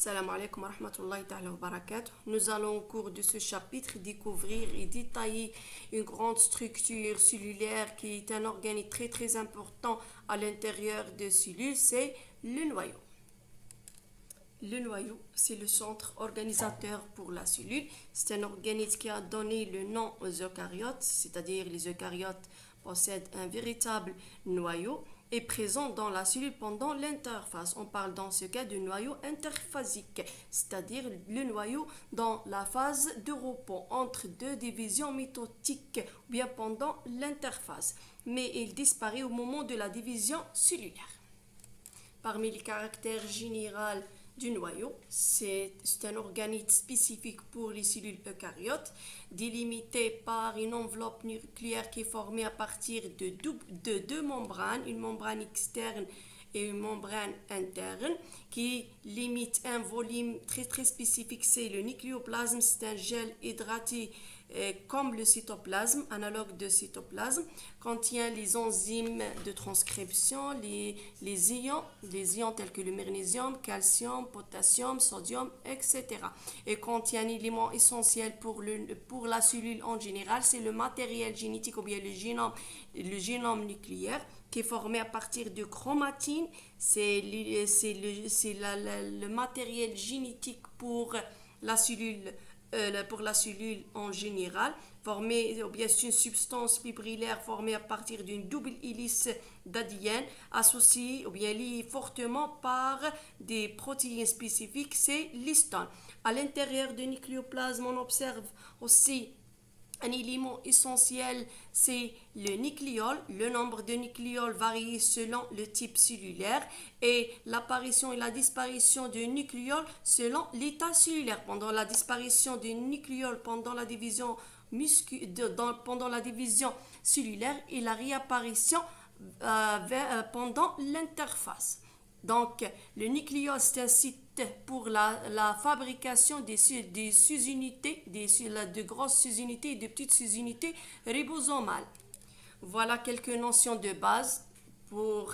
Salam alaikum wa rahmatullahi ta'ala wa barakatuh. Nous allons au cours de ce chapitre découvrir et détailler une grande structure cellulaire qui est un organe très important à l'intérieur des cellules, c'est le noyau. Le noyau, c'est le centre organisateur pour la cellule. C'est un organisme qui a donné le nom aux eucaryotes, c'est-à-dire les eucaryotes possèdent un véritable noyau est présent dans la cellule pendant l'interphase. On parle dans ce cas de noyau interphasique, c'est-à-dire le noyau dans la phase de repos entre deux divisions mitotiques ou bien pendant l'interphase. Mais il disparaît au moment de la division cellulaire. Parmi les caractères généraux du noyau, c'est un organisme spécifique pour les cellules eucaryotes, délimité par une enveloppe nucléaire qui est formée à partir de deux membranes, une membrane externe et une membrane interne, qui limite un volume très spécifique, c'est le nucléoplasme, c'est un gel hydraté comme le cytoplasme, analogue de cytoplasme, contient les enzymes de transcription, les ions tels que le magnésium, calcium, potassium, sodium, etc. Et contient un élément essentiel pour la cellule en général, c'est le matériel génétique ou bien le génome nucléaire qui est formé à partir de chromatine. C'est le matériel génétique pour la cellule en général, formée, ou bien c'est une substance fibrillaire formée à partir d'une double hélice d'ADN associée ou bien liée fortement par des protéines spécifiques, c'est l'histone. À l'intérieur du nucléoplasme, on observe aussi un élément essentiel, c'est le nucléole. Le nombre de nucléoles varie selon le type cellulaire et l'apparition et la disparition de nucléoles selon l'état cellulaire. Pendant la disparition des nucléoles, pendant la division cellulaire et la réapparition pendant l'interphase. Donc, le nucléole, c'est un site pour la fabrication des sous-unités, de grosses sous-unités et de petites sous-unités ribosomales. Voilà quelques notions de base pour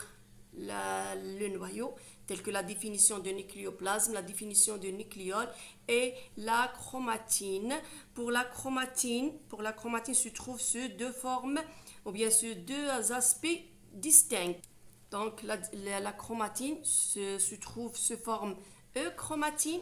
le noyau, telles que la définition de nucléoplasme, la définition de nucléole et la chromatine. Pour la chromatine se trouvent ces deux formes, ou bien ces deux aspects distincts. Donc, la chromatine se trouve sous forme euchromatine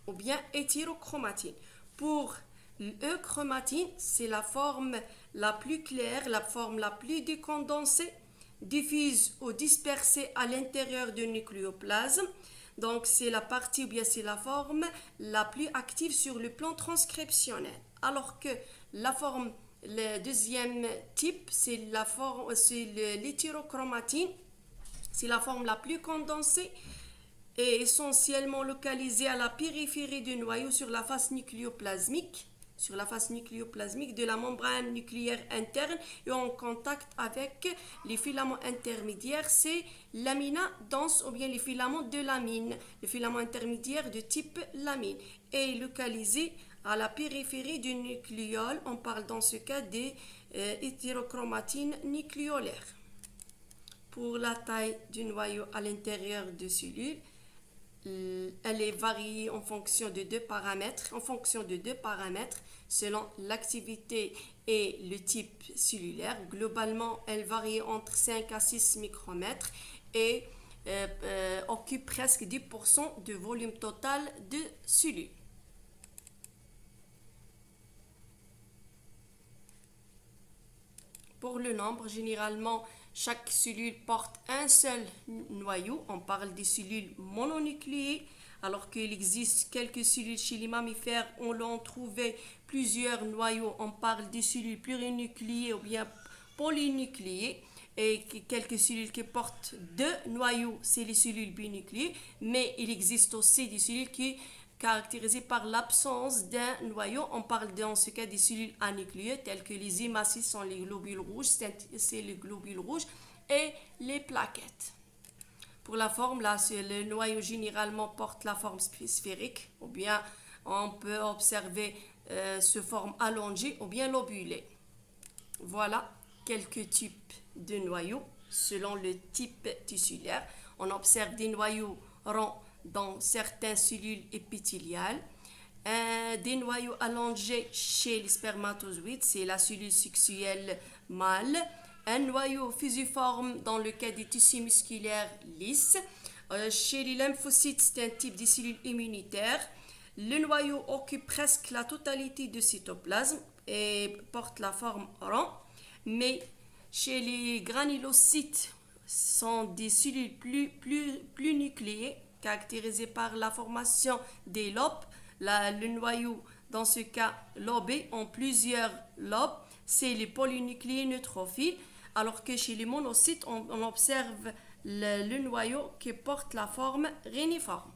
ou bien hétérochromatine. Pour l'euchromatine, c'est la forme la plus claire, la forme la plus décondensée, diffuse ou dispersée à l'intérieur du nucléoplasme. Donc, c'est la partie ou bien c'est la forme la plus active sur le plan transcriptionnel. Alors que le deuxième type, c'est l'hétérochromatine. C'est la forme la plus condensée et essentiellement localisée à la périphérie du noyau sur la face nucléoplasmique de la membrane nucléaire interne et en contact avec les filaments intermédiaires, c'est lamina dense ou bien les filaments de lamine, les filaments intermédiaires de type lamine, et localisé à la périphérie du nucléole. On parle dans ce cas des hétérochromatines nucléolaires. Pour la taille du noyau à l'intérieur de cellules, elle est variée en fonction de deux paramètres, selon l'activité et le type cellulaire. Globalement, elle varie entre 5 à 6 micromètres et occupe presque 10% du volume total de cellules. Pour le nombre, généralement, chaque cellule porte un seul noyau. On parle des cellules mononucléées, alors qu'il existe quelques cellules chez les mammifères, on en trouvait plusieurs noyaux. On parle des cellules plurinucléées ou bien polynucléées. Et quelques cellules qui portent deux noyaux, c'est les cellules binucléées. Mais il existe aussi des cellules qui caractérisées par l'absence d'un noyau. On parle dans ce cas des cellules anucléées telles que les hématies sont les globules rouges, c'est les globules rouges et les plaquettes. Pour la forme, là, le noyau généralement porte la forme sphérique ou bien on peut observer ce forme allongée ou bien lobulée. Voilà quelques types de noyaux selon le type tissulaire. On observe des noyaux ronds dans certaines cellules épithéliales. Des noyaux allongés chez les spermatozoïdes, c'est la cellule sexuelle mâle. Un noyau fusiforme dans le cas des tissus musculaires lisses. Chez les lymphocytes, c'est un type de cellules immunitaires. Le noyau occupe presque la totalité du cytoplasme et porte la forme rond. Mais chez les granulocytes, sont des cellules plus nucléées, caractérisées par la formation des lobes. Le noyau, dans ce cas lobé, en plusieurs lobes, c'est les polynucléés neutrophiles, alors que chez les monocytes, on observe le noyau qui porte la forme réniforme.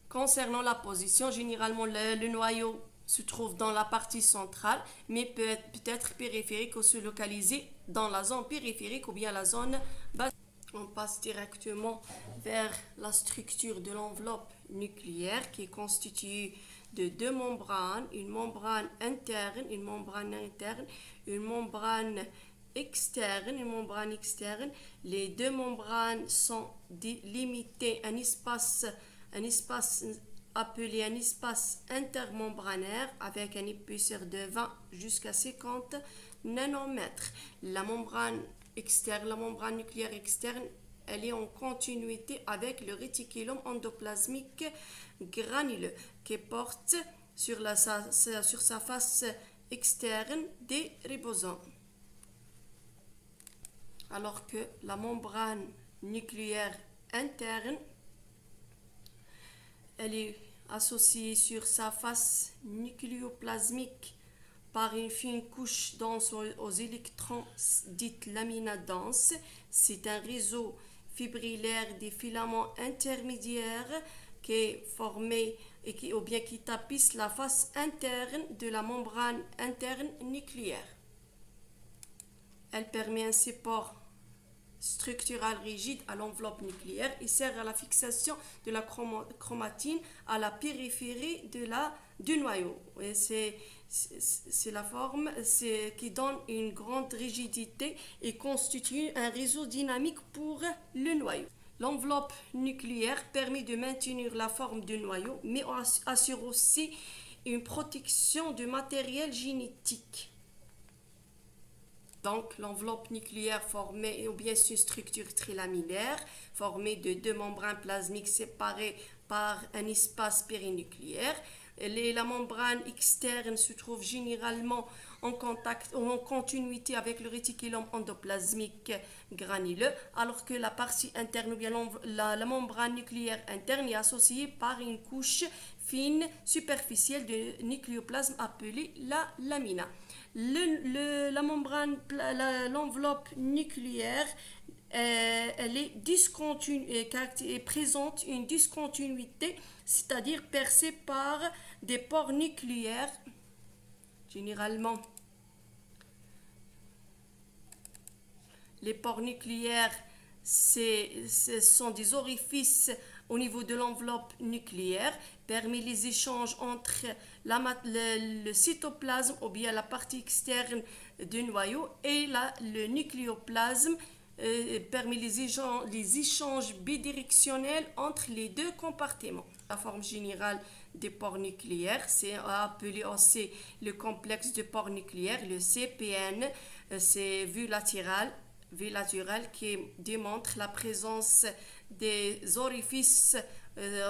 Concernant la position, généralement le noyau se trouve dans la partie centrale, mais peut être périphérique ou se localiser dans la zone périphérique ou bien la zone basse. On passe directement vers la structure de l'enveloppe nucléaire qui est constituée de deux membranes, une membrane interne, une membrane interne, une membrane externe, une membrane externe. Les deux membranes sont limitées à un espace appelé un espace intermembranaire avec une épaisseur de 20 jusqu'à 50 nanomètres. La membrane externe, la membrane nucléaire externe, elle est en continuité avec le réticulum endoplasmique granuleux qui porte sur sa face externe des ribosomes. Alors que la membrane nucléaire interne, elle est associée sur sa face nucléoplasmique par une fine couche dense aux électrons dite lamina dense. C'est un réseau fibrillaire des filaments intermédiaires qui est formé qui tapisse la face interne de la membrane interne nucléaire. Elle permet un support structural rigide à l'enveloppe nucléaire et sert à la fixation de la chromatine à la périphérie du noyau. C'est la forme qui donne une grande rigidité et constitue un réseau dynamique pour le noyau. L'enveloppe nucléaire permet de maintenir la forme du noyau, mais assure aussi une protection du matériel génétique. Donc, l'enveloppe nucléaire formée, ou bien c'est une structure trilaminaire, formée de deux membranes plasmiques séparées par un espace périnucléaire. La membrane externe se trouve généralement en continuité avec le réticulum endoplasmique granuleux, alors que la partie interne, ou bien la membrane nucléaire interne, est associée par une couche fine superficielle de nucléoplasme appelée la lamina. L'enveloppe nucléaire, elle est présente une discontinuité, c'est-à-dire percée par des pores nucléaires. Généralement, les pores nucléaires, ce sont des orifices au niveau de l'enveloppe nucléaire, permet les échanges entre le cytoplasme ou bien la partie externe du noyau et le nucléoplasme, permet les échanges bidirectionnels entre les deux compartiments. La forme générale des pores nucléaires, c'est appelé aussi le complexe de pores nucléaires, le CPN, c'est vue latérale qui démontre la présence des orifices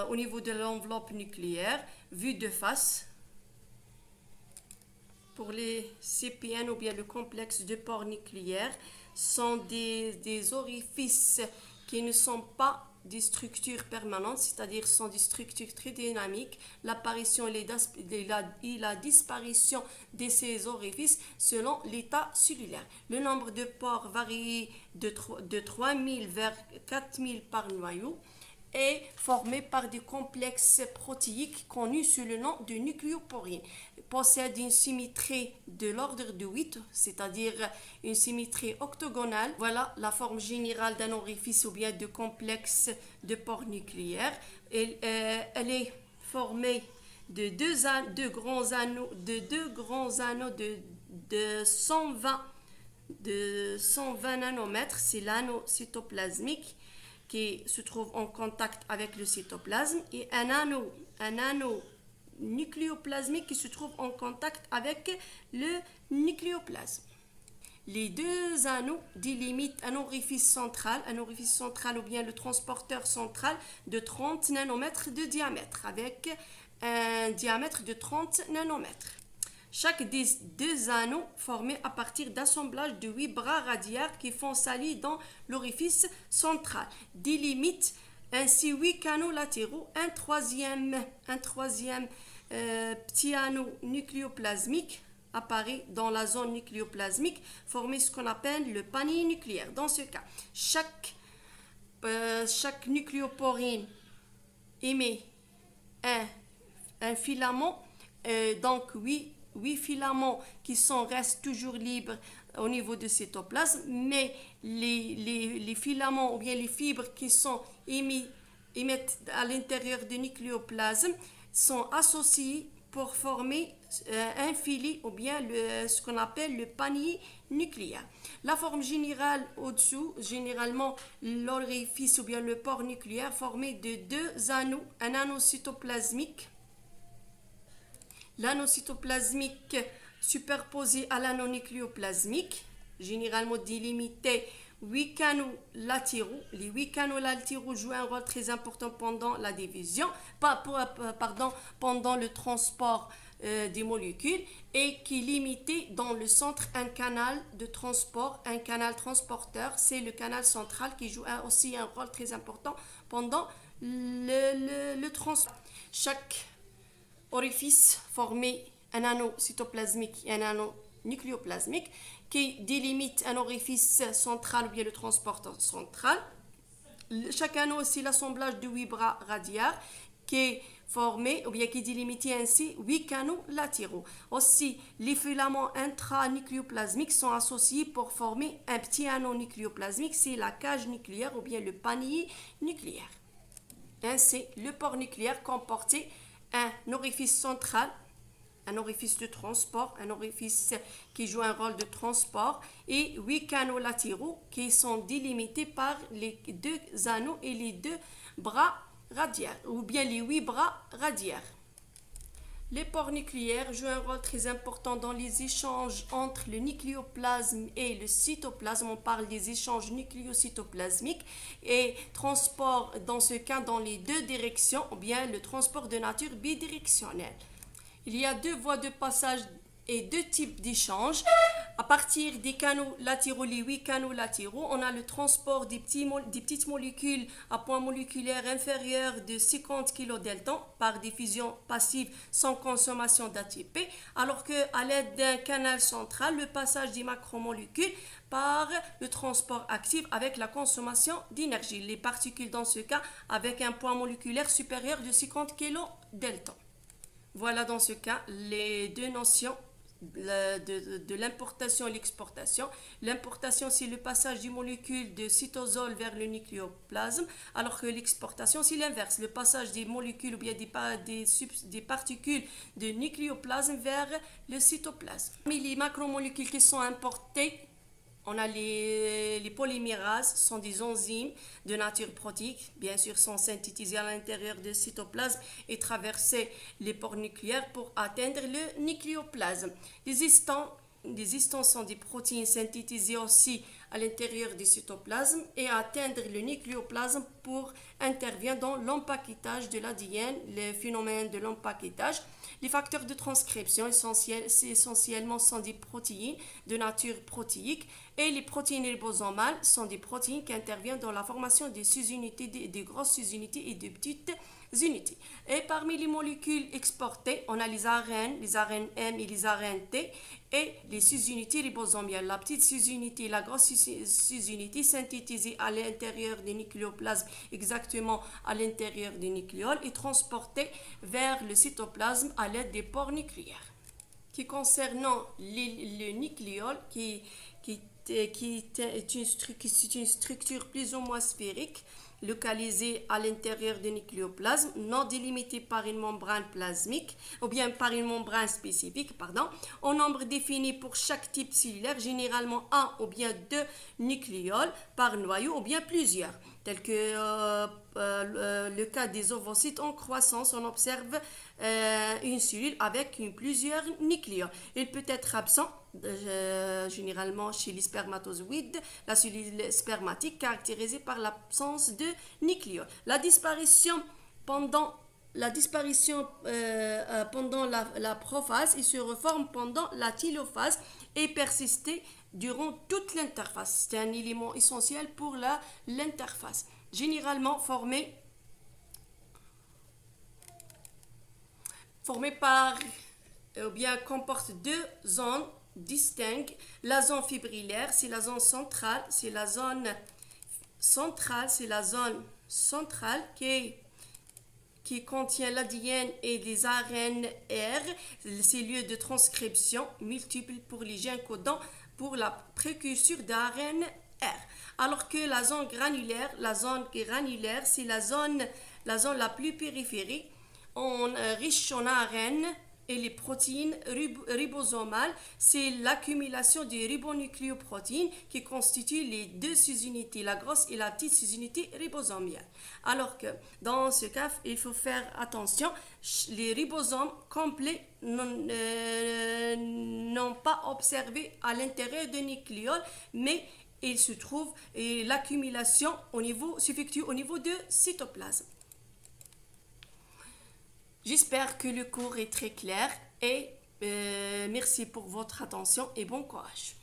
au niveau de l'enveloppe nucléaire, vue de face. Pour les CPN ou bien le complexe de pores nucléaires, sont des orifices qui ne sont pas des structures permanentes, c'est-à-dire sont des structures très dynamiques. L'apparition et la disparition de ces orifices selon l'état cellulaire. Le nombre de pores varie de 3000 vers 4000 par noyau est formé par des complexes protéiques connus sous le nom de nucléoporines. Possède une symétrie de l'ordre de 8, c'est-à-dire une symétrie octogonale. Voilà la forme générale d'un orifice ou bien de complexe de pores nucléaires. Elle est formée de deux grands anneaux de 120 nanomètres, c'est l'anneau cytoplasmique, qui se trouve en contact avec le cytoplasme et un anneau nucléoplasmique qui se trouve en contact avec le nucléoplasme. Les deux anneaux délimitent un orifice central ou bien le transporteur central de 30 nanomètres de diamètre avec un diamètre de 30 nanomètres. Chaque des deux anneaux formés à partir d'assemblages de 8 bras radiaires qui font saillie dans l'orifice central délimitent ainsi 8 canaux latéraux. Un troisième petit anneau nucléoplasmique apparaît dans la zone nucléoplasmique, formé ce qu'on appelle le panier nucléaire. Dans ce cas, chaque nucléoporine émet un filament, donc 8 filaments qui restent toujours libres au niveau du cytoplasme, mais les filaments ou bien les fibres qui émettent à l'intérieur du nucléoplasme sont associés pour former un filet ou bien ce qu'on appelle le panier nucléaire. La forme générale au-dessous, généralement l'orifice ou bien le pore nucléaire formé de deux anneaux, un anneau cytoplasmique, l'anneau cytoplasmique superposé à l'anneau nucléoplasmique, généralement délimité 8 canaux latéraux. Les 8 canaux latéraux jouent un rôle très important pendant la division, pendant le transport des molécules, et qui limité dans le centre un canal de transport, un canal transporteur. C'est le canal central qui joue aussi un rôle très important pendant le transport. Chaque orifice formé un anneau cytoplasmique et un anneau nucléoplasmique qui délimite un orifice central ou bien le transporteur central. Chaque anneau aussi l'assemblage de 8 bras radiaires qui est formé ou bien qui délimite ainsi 8 canaux latéraux. Aussi, les filaments intranucléoplasmiques sont associés pour former un petit anneau nucléoplasmique, c'est la cage nucléaire ou bien le panier nucléaire. Ainsi, le pore nucléaire comportait un orifice central, un orifice de transport, un orifice qui joue un rôle de transport et 8 canaux latéraux qui sont délimités par les deux anneaux et les deux bras radiaires ou bien les 8 bras radiaires. Les pores nucléaires jouent un rôle très important dans les échanges entre le nucléoplasme et le cytoplasme. On parle des échanges nucléocytoplasmiques et transport dans ce cas dans les deux directions ou bien le transport de nature bidirectionnelle. Il y a deux voies de passage et deux types d'échanges. À partir des canaux latéraux, les 8 canaux latéraux, on a le transport des petites molécules à point moléculaire inférieur de 50 kDa par diffusion passive sans consommation d'ATP, alors qu'à l'aide d'un canal central, le passage des macromolécules par le transport actif avec la consommation d'énergie. Les particules dans ce cas avec un point moléculaire supérieur de 50 kDa. Voilà dans ce cas les deux notions de l'importation et l'exportation. L'importation, c'est le passage des molécules de cytosol vers le nucléoplasme, alors que l'exportation, c'est l'inverse, le passage des molécules ou bien des particules de nucléoplasme vers le cytoplasme. Parmi les macromolécules qui sont importées, on a les polymérases, sont des enzymes de nature protéique, bien sûr sont synthétisées à l'intérieur du cytoplasme et traverser les pores nucléaires pour atteindre le nucléoplasme. Les histons sont des protéines synthétisées aussi à l'intérieur du cytoplasme et atteindre le nucléoplasme pour intervenir dans l'empaquetage de l'ADN, le phénomène de l'empaquetage. Les facteurs de transcription essentiellement sont des protéines de nature protéique et les protéines ribosomales sont des protéines qui interviennent dans la formation des sous-unités, des grosses sous-unités et de petites unités. Et parmi les molécules exportées, on a les ARN M et les ARN T et les sous-unités ribosomiales. La petite sous-unité et la grosse sous-unité synthétisées à l'intérieur du nucléoplasme, exactement à l'intérieur du nucléole, et transportées vers le cytoplasme à l'aide des pores nucléaires. Concernant le nucléole, qui est une structure plus ou moins sphérique, localisée à l'intérieur du nucléoplasme, non délimitée par une membrane plasmique ou bien par une membrane spécifique, en nombre défini pour chaque type cellulaire, généralement un ou bien deux nucléoles par noyau ou bien plusieurs. tel que le cas des ovocytes en croissance. On observe une cellule avec plusieurs nucléons. Il peut être absent généralement chez les spermatozoïdes, la cellule spermatique caractérisée par l'absence de nucléons. Pendant la prophase, il se reforme pendant la télophase et persiste durant toute l'interface. C'est un élément essentiel pour l'interface. Généralement formé par ou bien comporte deux zones distinctes. La zone fibrillaire, c'est la zone centrale, qui contient l'ADN et des ARNR, ces lieux de transcription multiples pour les gènes codants pour la précurseur d'ARNR. Alors que la zone granulaire, c'est la zone la plus périphérique, riche en ARN et les protéines ribosomales. C'est l'accumulation des ribonucléoprotéines qui constituent les deux sous-unités, la grosse et la petite sous-unité ribosomiale. Alors que dans ce cas, il faut faire attention, les ribosomes complets n'ont pas observé à l'intérieur de nucléole, mais il se trouve et l'accumulation s'effectue au niveau de cytoplasme. J'espère que le cours est très clair et merci pour votre attention et bon courage.